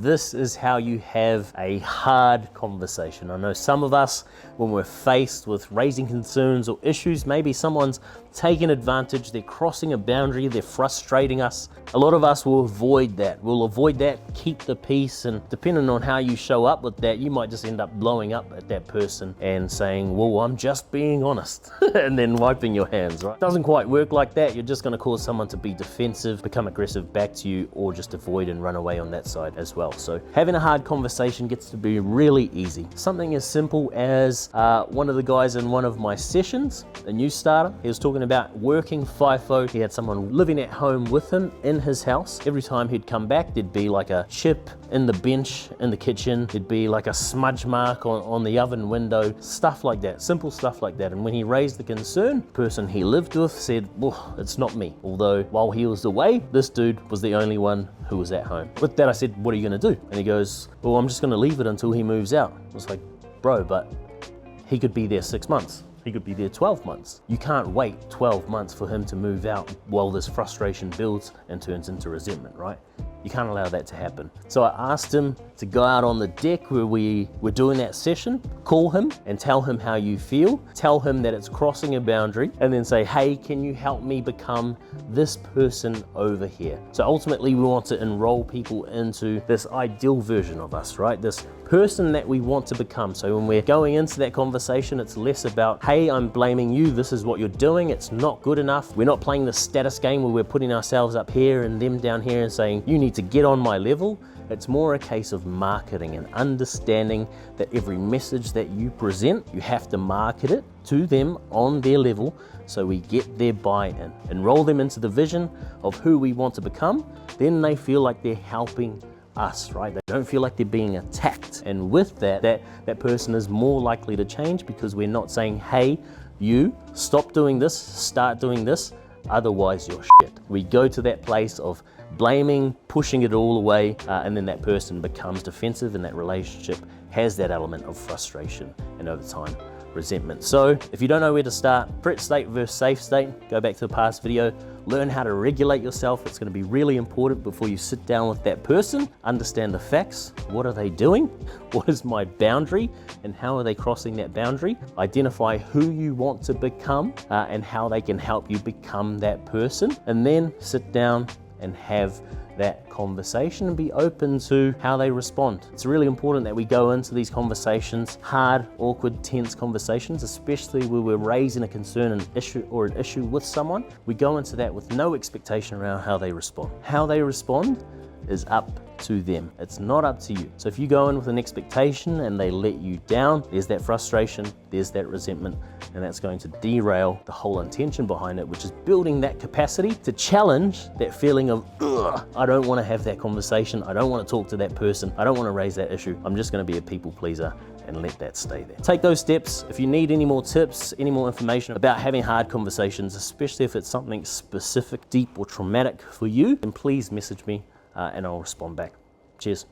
This is how you have a hard conversation. I know some of us, when we're faced with raising concerns or issues, maybe someone's taking advantage, they're crossing a boundary, they're frustrating us. A lot of us will avoid that. We'll avoid that, keep the peace, and depending on how you show up with that, you might just end up blowing up at that person and saying, well, I'm just being honest, and then wiping your hands, right? It doesn't quite work like that. You're just gonna cause someone to be defensive, become aggressive back to you, or just avoid and run away on that side as well. So having a hard conversation gets to be really easy. Something as simple as one of the guys in one of my sessions, a new starter, he was talking about working FIFO. He had someone living at home with him in his house. Every time he'd come back, there'd be like a chip in the bench in the kitchen. There'd be like a smudge mark on the oven window, stuff like that, simple stuff like that. And when he raised the concern, the person he lived with said, well, it's not me. Although while he was away, this dude was the only one who was at home. With that, I said, what are you gonna do? And he goes, well, I'm just gonna leave it until he moves out. I was like, bro, but he could be there 6 months. He could be there 12 months. You can't wait 12 months for him to move out while this frustration builds and turns into resentment, right? You can't allow that to happen. So I asked him to go out on the deck where we were doing that session, call him and tell him how you feel, tell him that it's crossing a boundary, and then say, hey, can you help me become this person over here? So ultimately we want to enroll people into this ideal version of us, right? This person that we want to become. So when we're going into that conversation, it's less about, hey, I'm blaming you, this is what you're doing, it's not good enough. We're not playing the status game where we're putting ourselves up here and them down here and saying, you need to get on my level. It's more a case of marketing and understanding that every message that you present, you have to market it to them on their level so we get their buy-in. Enroll them into the vision of who we want to become, then they feel like they're helping us, right? They don't feel like they're being attacked. And with that person is more likely to change because we're not saying, hey, you stop doing this, start doing this, otherwise you're shit. We go to that place of blaming, pushing it all away, and then that person becomes defensive and that relationship has that element of frustration and over time, resentment. So if you don't know where to start, threat state versus safe state, go back to the past video, learn how to regulate yourself. It's going to be really important before you sit down with that person. Understand the facts. What are they doing? What is my boundary? And how are they crossing that boundary? Identify who you want to become and how they can help you become that person. And then sit down and have that conversation and be open to how they respond. It's really important that we go into these conversations, hard, awkward, tense conversations, especially where we're raising a concern, an issue with someone. We go into that with no expectation around how they respond. How they respond is up to them. It's not up to you. So if you go in with an expectation and they let you down, there's that frustration, there's that resentment, and that's going to derail the whole intention behind it, which is building that capacity to challenge that feeling of, ugh, I don't want to have that conversation. I don't want to talk to that person. I don't want to raise that issue. I'm just going to be a people pleaser and let that stay there. Take those steps. If you need any more tips, any more information about having hard conversations, especially if it's something specific, deep, or traumatic for you, then please message me and I'll respond back. Cheers.